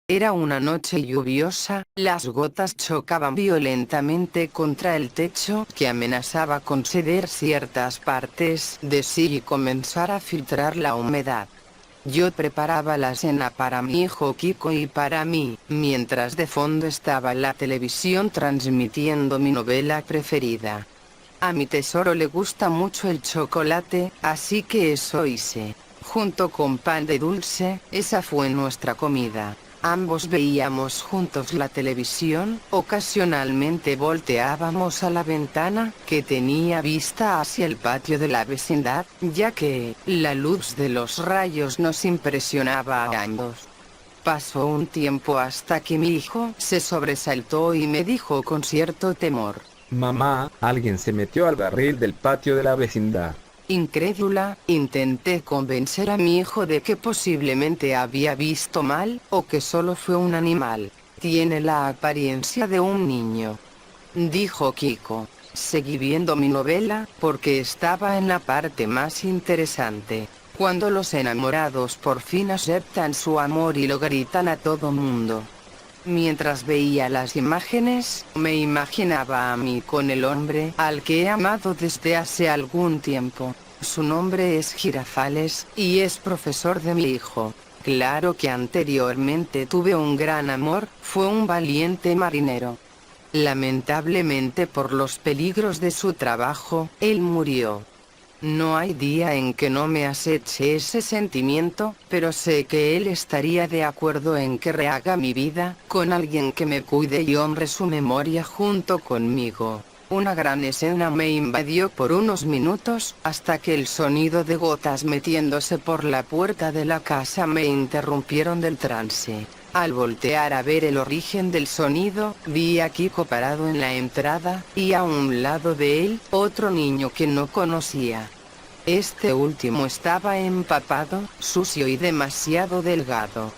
Era una noche lluviosa, las gotas chocaban violentamente contra el techo que amenazaba con ceder ciertas partes de sí y comenzar a filtrar la humedad. Yo preparaba la cena para mi hijo Kiko y para mí, mientras de fondo estaba la televisión transmitiendo mi novela preferida. A mi tesoro le gusta mucho el chocolate, así que eso hice. Junto con pan de dulce, esa fue nuestra comida. Ambos veíamos juntos la televisión, ocasionalmente volteábamos a la ventana, que tenía vista hacia el patio de la vecindad, ya que la luz de los rayos nos impresionaba a ambos. Pasó un tiempo hasta que mi hijo se sobresaltó y me dijo con cierto temor: Mamá, alguien se metió al barril del patio de la vecindad. Incrédula, intenté convencer a mi hijo de que posiblemente había visto mal, o que solo fue un animal. Tiene la apariencia de un niño, dijo Kiko. Seguí viendo mi novela, porque estaba en la parte más interesante. Cuando los enamorados por fin aceptan su amor y lo gritan a todo mundo. Mientras veía las imágenes, me imaginaba a mí con el hombre al que he amado desde hace algún tiempo. Su nombre es Girafales, y es profesor de mi hijo. Claro que anteriormente tuve un gran amor, fue un valiente marinero. Lamentablemente por los peligros de su trabajo, él murió. No hay día en que no me aceche ese sentimiento, pero sé que él estaría de acuerdo en que rehaga mi vida, con alguien que me cuide y honre su memoria junto conmigo. Una gran escena me invadió por unos minutos, hasta que el sonido de gotas metiéndose por la puerta de la casa me interrumpieron del trance. Al voltear a ver el origen del sonido, vi a Kiko parado en la entrada, y a un lado de él, otro niño que no conocía. Este último estaba empapado, sucio y demasiado delgado.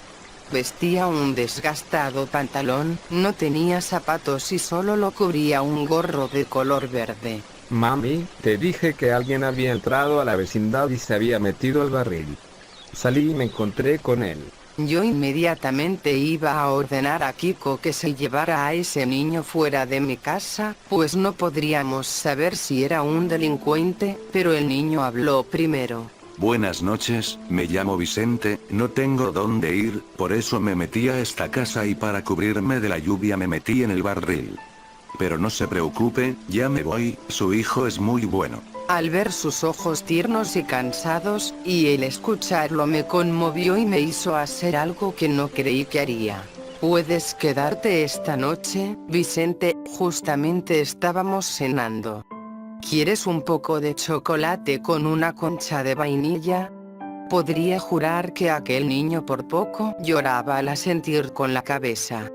Vestía un desgastado pantalón, no tenía zapatos y solo lo cubría un gorro de color verde. Mami, te dije que alguien había entrado a la vecindad y se había metido al barril. Salí y me encontré con él. Yo inmediatamente iba a ordenar a Kiko que se llevara a ese niño fuera de mi casa, pues no podríamos saber si era un delincuente, pero el niño habló primero. Buenas noches, me llamo Vicente, no tengo dónde ir, por eso me metí a esta casa y para cubrirme de la lluvia me metí en el barril. Pero no se preocupe, ya me voy, su hijo es muy bueno. Al ver sus ojos tiernos y cansados, y el escucharlo me conmovió y me hizo hacer algo que no creí que haría. ¿Puedes quedarte esta noche, Vicente? Justamente estábamos cenando. ¿Quieres un poco de chocolate con una concha de vainilla? Podría jurar que aquel niño por poco lloraba al asentir con la cabeza.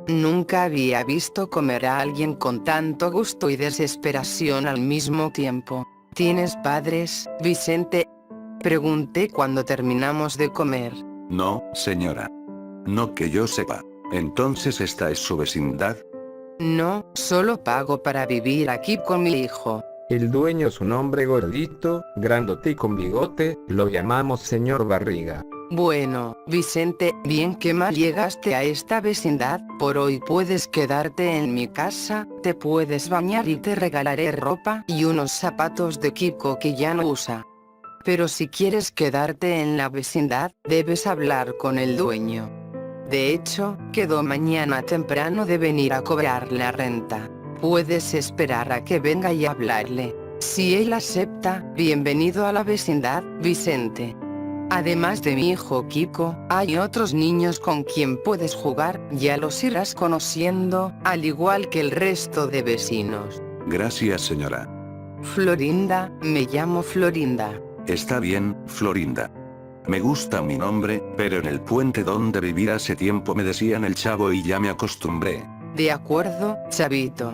Nunca había visto comer a alguien con tanto gusto y desesperación al mismo tiempo. ¿Tienes padres, Vicente?, pregunté cuando terminamos de comer. No, señora. No que yo sepa. Entonces esta es su vecindad. No, solo pago para vivir aquí con mi hijo. El dueño es un hombre gordito, grandote y con bigote, lo llamamos señor Barriga. Bueno, Vicente, bien que mal llegaste a esta vecindad, por hoy puedes quedarte en mi casa, te puedes bañar y te regalaré ropa y unos zapatos de Kiko que ya no usa. Pero si quieres quedarte en la vecindad, debes hablar con el dueño. De hecho, quedó mañana temprano de venir a cobrar la renta. Puedes esperar a que venga y hablarle. Si él acepta, bienvenido a la vecindad, Vicente. Además de mi hijo Kiko, hay otros niños con quien puedes jugar, ya los irás conociendo, al igual que el resto de vecinos. Gracias, señora. Florinda, me llamo Florinda. Está bien, Florinda. Me gusta mi nombre, pero en el puente donde viví hace tiempo me decían el Chavo y ya me acostumbré. De acuerdo, Chavito.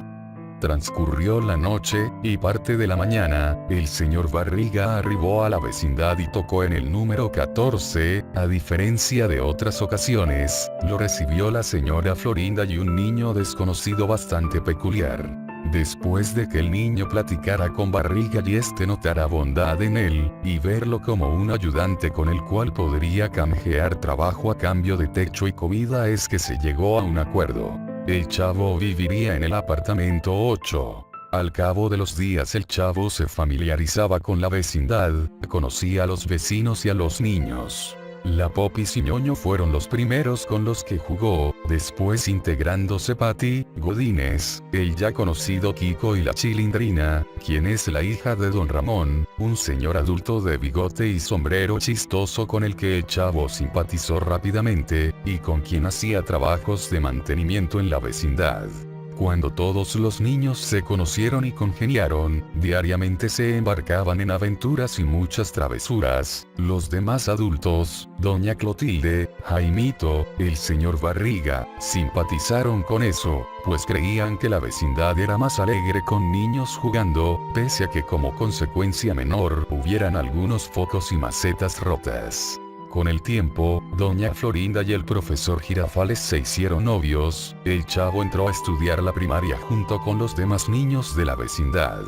Transcurrió la noche, y parte de la mañana, el señor Barriga arribó a la vecindad y tocó en el número 14, a diferencia de otras ocasiones, lo recibió la señora Florinda y un niño desconocido bastante peculiar. Después de que el niño platicara con Barriga y este notara bondad en él, y verlo como un ayudante con el cual podría canjear trabajo a cambio de techo y comida, es que se llegó a un acuerdo. El chavo viviría en el apartamento 8. Al cabo de los días el chavo se familiarizaba con la vecindad, conocía a los vecinos y a los niños. La Popis y Ñoño fueron los primeros con los que jugó, después integrándose Patty, Godínez, el ya conocido Kiko y la Chilindrina, quien es la hija de Don Ramón, un señor adulto de bigote y sombrero chistoso con el que el chavo simpatizó rápidamente, y con quien hacía trabajos de mantenimiento en la vecindad. Cuando todos los niños se conocieron y congeniaron, diariamente se embarcaban en aventuras y muchas travesuras. Los demás adultos, Doña Clotilde, Jaimito, el señor Barriga, simpatizaron con eso, pues creían que la vecindad era más alegre con niños jugando, pese a que como consecuencia menor hubieran algunos focos y macetas rotas. Con el tiempo, Doña Florinda y el profesor Girafales se hicieron novios, el chavo entró a estudiar la primaria junto con los demás niños de la vecindad.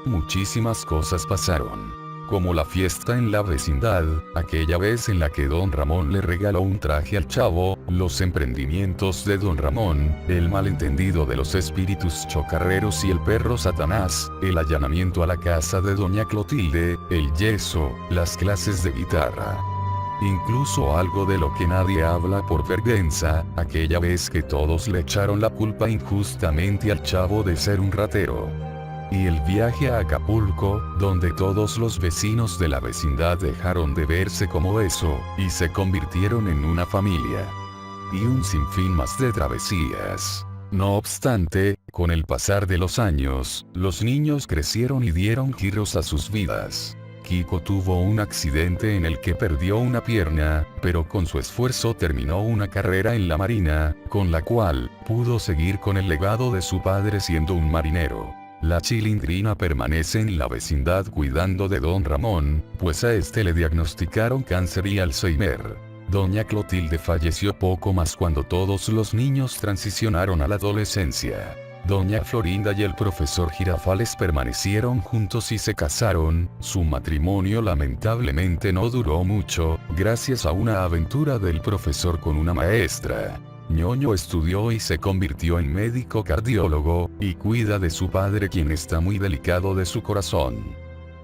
Muchísimas cosas pasaron. Como la fiesta en la vecindad, aquella vez en la que Don Ramón le regaló un traje al chavo, los emprendimientos de Don Ramón, el malentendido de los espíritus chocarreros y el perro Satanás, el allanamiento a la casa de Doña Clotilde, el yeso, las clases de guitarra. Incluso algo de lo que nadie habla por vergüenza, aquella vez que todos le echaron la culpa injustamente al chavo de ser un ratero. Y el viaje a Acapulco, donde todos los vecinos de la vecindad dejaron de verse como eso, y se convirtieron en una familia. Y un sinfín más de travesías. No obstante, con el pasar de los años, los niños crecieron y dieron giros a sus vidas. Kiko tuvo un accidente en el que perdió una pierna, pero con su esfuerzo terminó una carrera en la marina, con la cual pudo seguir con el legado de su padre siendo un marinero. La Chilindrina permanece en la vecindad cuidando de Don Ramón, pues a este le diagnosticaron cáncer y Alzheimer. Doña Clotilde falleció poco más cuando todos los niños transicionaron a la adolescencia. Doña Florinda y el profesor Girafales permanecieron juntos y se casaron. Su matrimonio lamentablemente no duró mucho, gracias a una aventura del profesor con una maestra. Ñoño estudió y se convirtió en médico cardiólogo, y cuida de su padre quien está muy delicado de su corazón.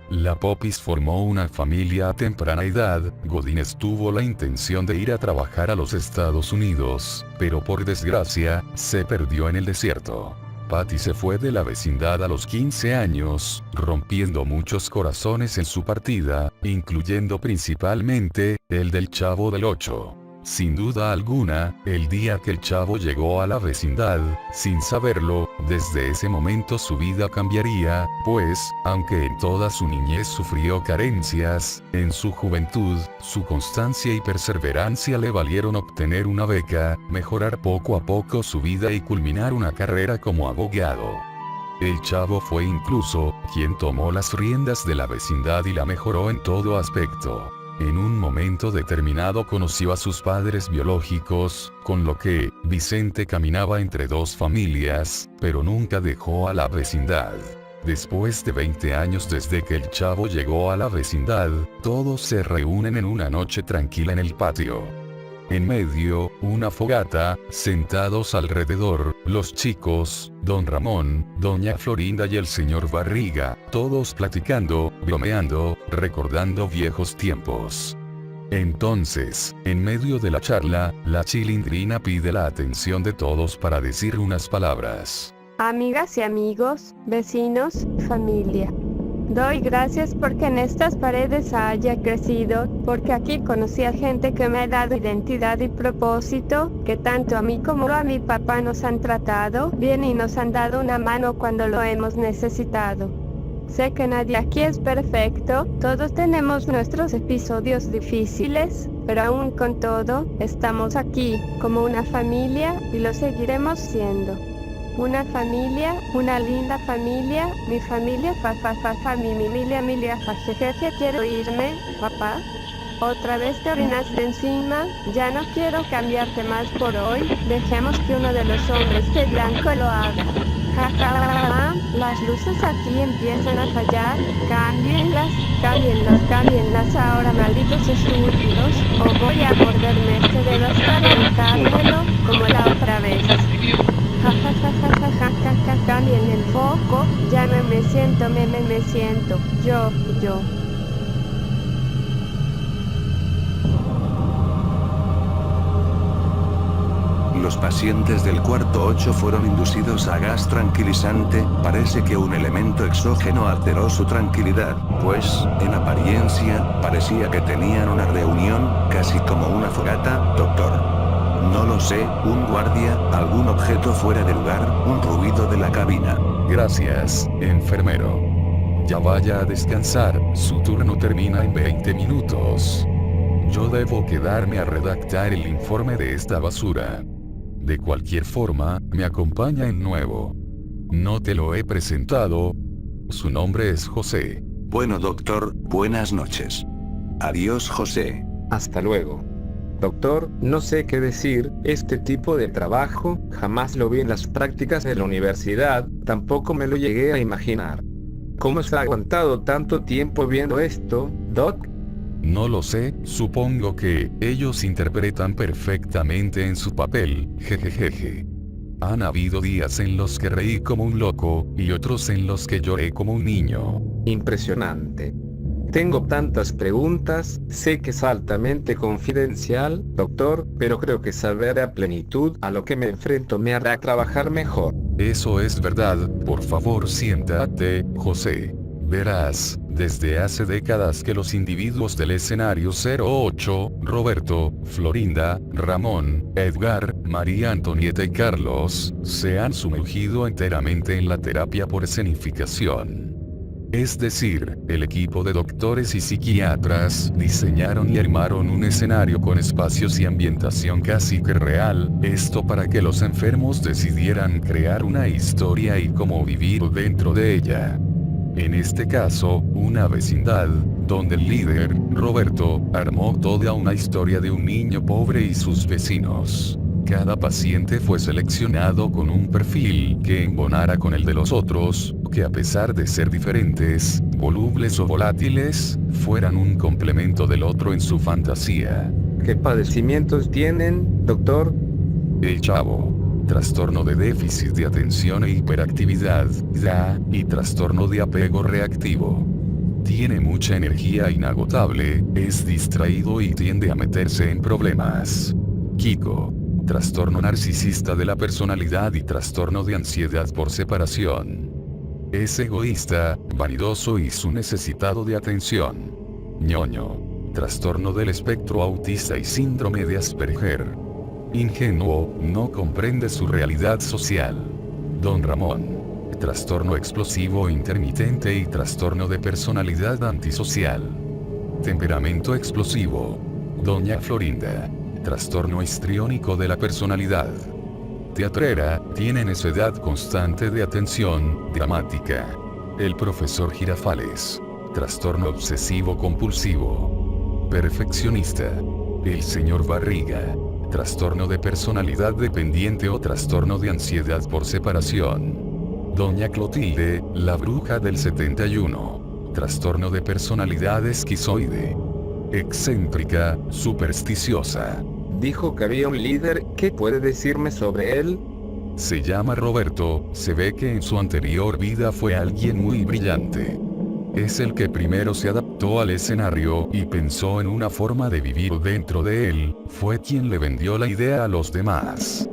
La Popis formó una familia a temprana edad. Godínez tuvo la intención de ir a trabajar a los Estados Unidos, pero por desgracia, se perdió en el desierto. Patty se fue de la vecindad a los 15 años, rompiendo muchos corazones en su partida, incluyendo principalmente, el del Chavo del 8. Sin duda alguna, el día que el chavo llegó a la vecindad, sin saberlo, desde ese momento su vida cambiaría, pues, aunque en toda su niñez sufrió carencias, en su juventud, su constancia y perseverancia le valieron obtener una beca, mejorar poco a poco su vida y culminar una carrera como abogado. El chavo fue incluso, quien tomó las riendas de la vecindad y la mejoró en todo aspecto. En un momento determinado conoció a sus padres biológicos, con lo que, Vicente caminaba entre dos familias, pero nunca dejó a la vecindad. Después de 20 años desde que el chavo llegó a la vecindad, todos se reúnen en una noche tranquila en el patio. En medio, una fogata, sentados alrededor, los chicos, Don Ramón, Doña Florinda y el señor Barriga, todos platicando, bromeando, recordando viejos tiempos. Entonces, en medio de la charla, la Chilindrina pide la atención de todos para decir unas palabras. Amigas y amigos, vecinos, familia. Doy gracias porque en estas paredes haya crecido, porque aquí conocí a gente que me ha dado identidad y propósito, que tanto a mí como a mi papá nos han tratado bien y nos han dado una mano cuando lo hemos necesitado. Sé que nadie aquí es perfecto, todos tenemos nuestros episodios difíciles, pero aún con todo, estamos aquí, como una familia, y lo seguiremos siendo. Una familia, una linda familia, mi familia, mi familia, quiero irme, papá. ¿Otra vez te orinaste encima? Ya no quiero cambiarte más por hoy. Dejemos que uno de los hombres de blanco lo haga. Ja, ja, ja, ja. Las luces aquí empiezan a fallar. Cámbienlas, cámbienlas, cámbienlas ahora, malditos estúpidos. O voy a morderme este dedo hasta arrancármelo como la otra vez. Ja, ja, ja, ja, ja, ja, ja, ja. Cambien el foco. Ya no me siento, me siento. Yo. Los pacientes del cuarto 8 fueron inducidos a gas tranquilizante. Parece que un elemento exógeno alteró su tranquilidad, pues, en apariencia, parecía que tenían una reunión, casi como una fogata, doctor. No lo sé, un guardia, algún objeto fuera de lugar, un ruido de la cabina. Gracias, enfermero. Ya vaya a descansar, su turno termina en 20 minutos. Yo debo quedarme a redactar el informe de esta basura. De cualquier forma, me acompaña en nuevo. No te lo he presentado. Su nombre es José. Bueno, doctor, buenas noches. Adiós, José. Hasta luego. Doctor, no sé qué decir, este tipo de trabajo, jamás lo vi en las prácticas de la universidad, tampoco me lo llegué a imaginar. ¿Cómo se ha aguantado tanto tiempo viendo esto, Doc? No lo sé, supongo que ellos interpretan perfectamente en su papel, jejejeje. Han habido días en los que reí como un loco, y otros en los que lloré como un niño. Impresionante. Tengo tantas preguntas, sé que es altamente confidencial, doctor, pero creo que saber a plenitud a lo que me enfrento me hará trabajar mejor. Eso es verdad, por favor siéntate, José. Verás, desde hace décadas que los individuos del escenario 08, Roberto, Florinda, Ramón, Edgar, María Antonieta y Carlos, se han sumergido enteramente en la terapia por escenificación. Es decir, el equipo de doctores y psiquiatras diseñaron y armaron un escenario con espacios y ambientación casi que real, esto para que los enfermos decidieran crear una historia y cómo vivir dentro de ella. En este caso, una vecindad, donde el líder, Roberto, armó toda una historia de un niño pobre y sus vecinos. Cada paciente fue seleccionado con un perfil que embonara con el de los otros, que a pesar de ser diferentes, volubles o volátiles, fueran un complemento del otro en su fantasía. ¿Qué padecimientos tienen, doctor? El chavo. Trastorno de déficit de atención e hiperactividad, DA, y trastorno de apego reactivo. Tiene mucha energía inagotable, es distraído y tiende a meterse en problemas. Kiko. Trastorno narcisista de la personalidad y trastorno de ansiedad por separación. Es egoísta, vanidoso y su necesitado de atención. Ñoño. Trastorno del espectro autista y síndrome de Asperger. Ingenuo, no comprende su realidad social. Don Ramón. Trastorno explosivo intermitente y trastorno de personalidad antisocial. Temperamento explosivo. Doña Florinda. Trastorno histriónico de la personalidad. Teatrera, tiene necedad constante de atención, dramática. El profesor Girafales. Trastorno obsesivo compulsivo. Perfeccionista. El señor Barriga. Trastorno de personalidad dependiente o trastorno de ansiedad por separación. Doña Clotilde, la bruja del 71. Trastorno de personalidad esquizoide. Excéntrica, supersticiosa. Dijo que había un líder, ¿qué puede decirme sobre él? Se llama Roberto, se ve que en su anterior vida fue alguien muy brillante. Es el que primero se adaptó al escenario y pensó en una forma de vivir dentro de él, fue quien le vendió la idea a los demás.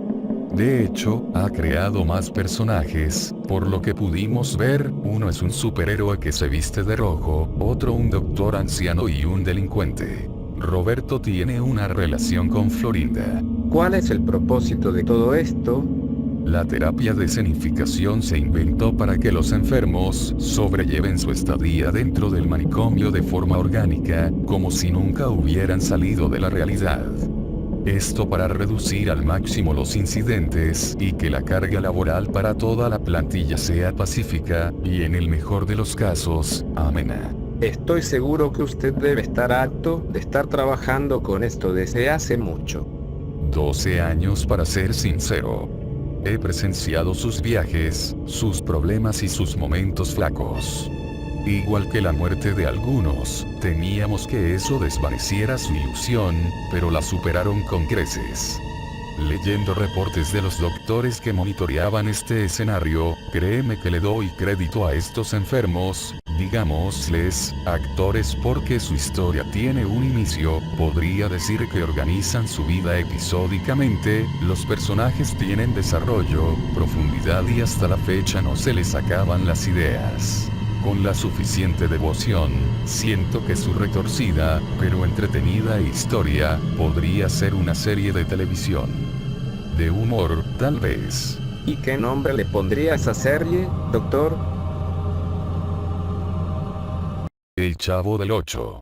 De hecho, ha creado más personajes, por lo que pudimos ver, uno es un superhéroe que se viste de rojo, otro un doctor anciano y un delincuente. Roberto tiene una relación con Florinda. ¿Cuál es el propósito de todo esto? La terapia de escenificación se inventó para que los enfermos sobrelleven su estadía dentro del manicomio de forma orgánica, como si nunca hubieran salido de la realidad. Esto para reducir al máximo los incidentes y que la carga laboral para toda la plantilla sea pacífica, y en el mejor de los casos, amena. Estoy seguro que usted debe estar harto de estar trabajando con esto desde hace mucho. 12 años para ser sincero. He presenciado sus viajes, sus problemas y sus momentos flacos. Igual que la muerte de algunos, temíamos que eso desvaneciera su ilusión, pero la superaron con creces. Leyendo reportes de los doctores que monitoreaban este escenario, créeme que le doy crédito a estos enfermos, digámosles, actores, porque su historia tiene un inicio, podría decir que organizan su vida episódicamente, los personajes tienen desarrollo, profundidad y hasta la fecha no se les acaban las ideas. Con la suficiente devoción, siento que su retorcida, pero entretenida historia, podría ser una serie de televisión. De humor, tal vez. ¿Y qué nombre le pondría a esa serie, doctor? El Chavo del Ocho.